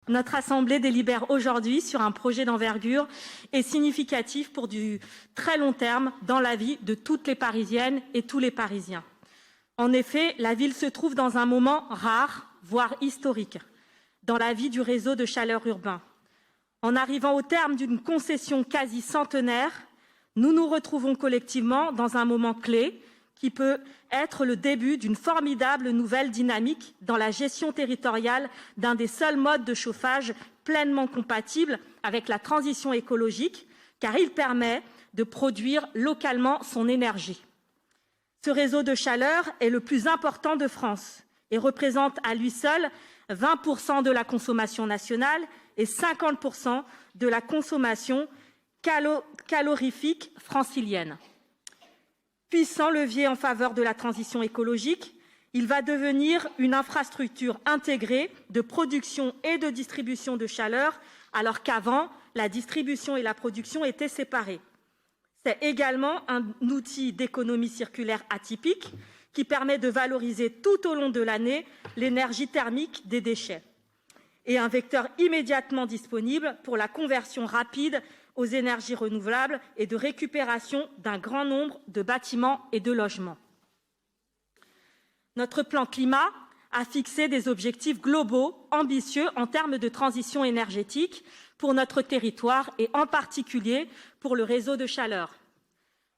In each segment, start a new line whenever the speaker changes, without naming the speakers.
Notre Assemblée délibère aujourd'hui sur un projet d'envergure et significatif pour du très long terme dans la vie de toutes les Parisiennes et tous les Parisiens. En effet, la ville se trouve dans un moment rare, voire historique, dans la vie du réseau de chaleur urbain. En arrivant au terme d'une concession quasi centenaire, nous nous retrouvons collectivement dans un moment clé qui peut être le début d'une formidable nouvelle dynamique dans la gestion territoriale d'un des seuls modes de chauffage pleinement compatible avec la transition écologique, car il permet de produire localement son énergie. Ce réseau de chaleur est le plus important de France et représente à lui seul 20% de la consommation nationale et 50% de la consommation calorifique francilienne. Puissant levier en faveur de la transition écologique, il va devenir une infrastructure intégrée de production et de distribution de chaleur, alors qu'avant, la distribution et la production étaient séparées. C'est également un outil d'économie circulaire atypique qui permet de valoriser tout au long de l'année l'énergie thermique des déchets et un vecteur immédiatement disponible pour la conversion rapide aux énergies renouvelables et de récupération d'un grand nombre de bâtiments et de logements. Notre plan climat a fixé des objectifs globaux ambitieux en termes de transition énergétique pour notre territoire et en particulier pour le réseau de chaleur.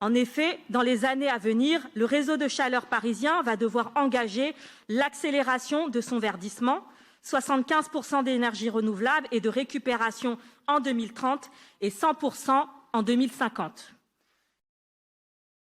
En effet, dans les années à venir, le réseau de chaleur parisien va devoir engager l'accélération de son verdissement, 75% d'énergie renouvelable et de récupération en 2030 et 100% en 2050.